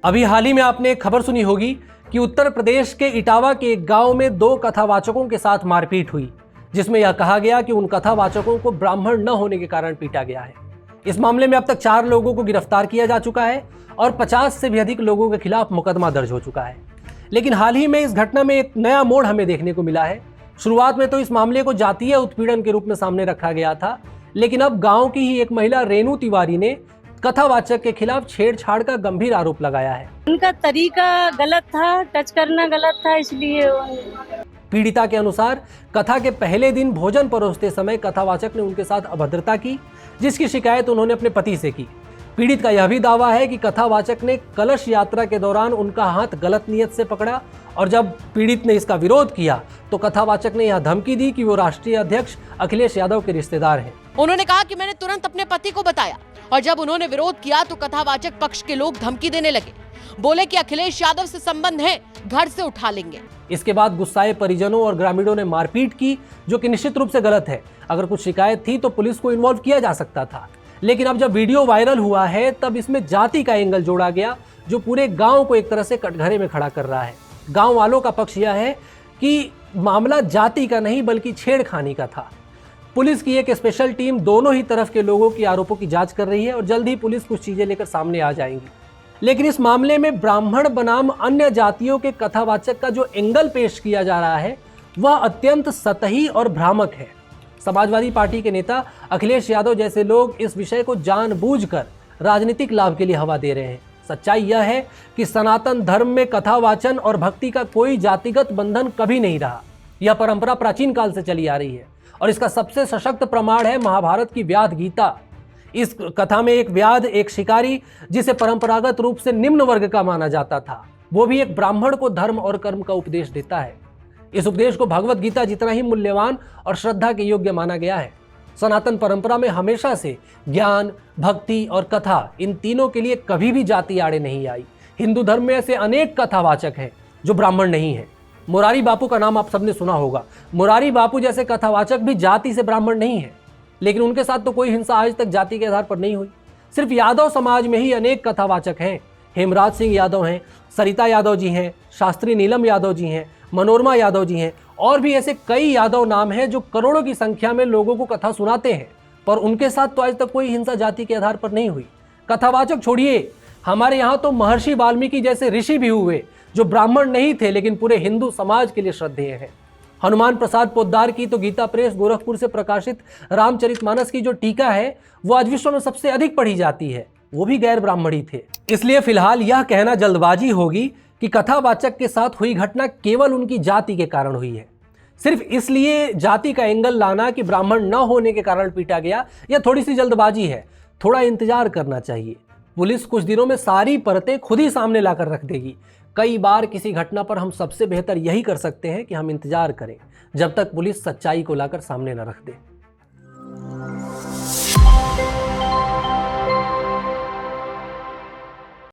अभी हाल ही में आपने एक खबर सुनी होगी कि उत्तर प्रदेश के इटावा के एक गांव में 2 कथावाचकों के साथ मारपीट हुई, जिसमें यह कहा गया कि उन कथावाचकों को ब्राह्मण न होने के कारण पीटा गया है। इस मामले में अब तक 4 लोगों को गिरफ्तार किया जा चुका है और 50 से भी अधिक लोगों के खिलाफ मुकदमा दर्ज हो चुका है। लेकिन हाल ही में इस घटना में एक नया मोड़ हमें देखने को मिला है। शुरुआत में तो इस मामले को जातीय उत्पीड़न के रूप में सामने रखा गया था, लेकिन अब गांव की ही एक महिला रेणु तिवारी ने कथावाचक के खिलाफ छेड़छाड़ का गंभीर आरोप लगाया है। उनका तरीका गलत था, टच करना गलत था, इसलिए पीड़िता के अनुसार कथा के पहले दिन भोजन परोसते समय कथावाचक ने उनके साथ अभद्रता की, जिसकी शिकायत उन्होंने अपने पति से की। पीड़ित का यह भी दावा है कि कथावाचक ने कलश यात्रा के दौरान उनका हाथ गलत नियत से पकड़ा और जब पीड़ित ने इसका विरोध किया तो कथावाचक ने यह धमकी दी कि वो राष्ट्रीय अध्यक्ष अखिलेश यादव के रिश्तेदार हैं। उन्होंने कहा कि मैंने तुरंत अपने पति को बताया और जब उन्होंने विरोध किया तो कथावाचक पक्ष के लोग धमकी देने लगे, बोले कि अखिलेश यादव से संबंध है, घर से उठा लेंगे। इसके बाद गुस्साए परिजनों और ग्रामीणों ने मारपीट की, जो कि निश्चित रूप से गलत है। अगर कुछ शिकायत थी तो पुलिस को इन्वॉल्व किया जा सकता था, लेकिन अब जब वीडियो वायरल हुआ है तब इसमें जाति का एंगल जोड़ा गया, जो पूरे गांव को एक तरह से कटघरे में खड़ा कर रहा है। गांव वालों का पक्ष यह है कि मामला जाति का नहीं बल्कि छेड़खानी का था। पुलिस की एक स्पेशल टीम दोनों ही तरफ के लोगों की आरोपों की जांच कर रही है और जल्द ही पुलिस कुछ चीजें लेकर सामने आ जाएंगी। लेकिन इस मामले में ब्राह्मण बनाम अन्य जातियों के कथावाचक का जो एंगल पेश किया जा रहा है वह अत्यंत सतही और भ्रामक है। समाजवादी पार्टी के नेता अखिलेश यादव जैसे लोग इस विषय को जानबूझकर राजनीतिक लाभ के लिए हवा दे रहे हैं। सच्चाई यह है कि सनातन धर्म में कथावाचन और भक्ति का कोई जातिगत बंधन कभी नहीं रहा। यह परंपरा प्राचीन काल से चली आ रही है और इसका सबसे सशक्त प्रमाण है महाभारत की व्याध गीता। इस कथा में एक व्याध, एक शिकारी, जिसे परंपरागत रूप से निम्न वर्ग का माना जाता था, वो भी एक ब्राह्मण को धर्म और कर्म का उपदेश देता है। इस उपदेश को भगवत गीता जितना ही मूल्यवान और श्रद्धा के योग्य माना गया है। सनातन परंपरा में हमेशा से ज्ञान, भक्ति और कथा, इन तीनों के लिए कभी भी जाति आड़े नहीं आई। हिंदू धर्म में ऐसे अनेक कथावाचक हैं जो ब्राह्मण नहीं है। मुरारी बापू का नाम आप सबने सुना होगा। मुरारी बापू जैसे कथावाचक भी जाति से ब्राह्मण नहीं है, लेकिन उनके साथ तो कोई हिंसा आज तक जाति के आधार पर नहीं हुई। सिर्फ यादव समाज में ही अनेक कथावाचक हैं। हेमराज सिंह यादव हैं, सरिता यादव जी हैं, शास्त्री नीलम यादव जी हैं, मनोरमा यादव जी हैं, और भी ऐसे कई यादव नाम हैं जो करोड़ों की संख्या में लोगों को कथा सुनाते हैं, पर उनके साथ तो आज तक कोई हिंसा जाति के आधार पर नहीं हुई। कथावाचक छोड़िए, हमारे यहाँ तो महर्षि वाल्मीकि जैसे ऋषि भी हुए जो ब्राह्मण नहीं थे, लेकिन पूरे हिंदू समाज के लिए श्रद्धेय हैं। हनुमान प्रसाद पोद्दार की तो गीता प्रेस गोरखपुर से प्रकाशित रामचरितमानस की जो टीका है वो आज विश्व में सबसे अधिक पढ़ी जाती है, वो भी गैर ब्राह्मणी थे। इसलिए फिलहाल यह कहना जल्दबाजी होगी कि कथावाचक के साथ हुई घटना केवल उनकी जाति के कारण हुई है। सिर्फ इसलिए जाति का एंगल लाना कि ब्राह्मण न होने के कारण पीटा गया, यह थोड़ी सी जल्दबाजी है। थोड़ा इंतजार करना चाहिए। पुलिस कुछ दिनों में सारी परतें खुद ही सामने लाकर रख देगी। कई बार किसी घटना पर हम सबसे बेहतर यही कर सकते हैं कि हम इंतजार करें जब तक पुलिस सच्चाई को लाकर सामने न रख दे।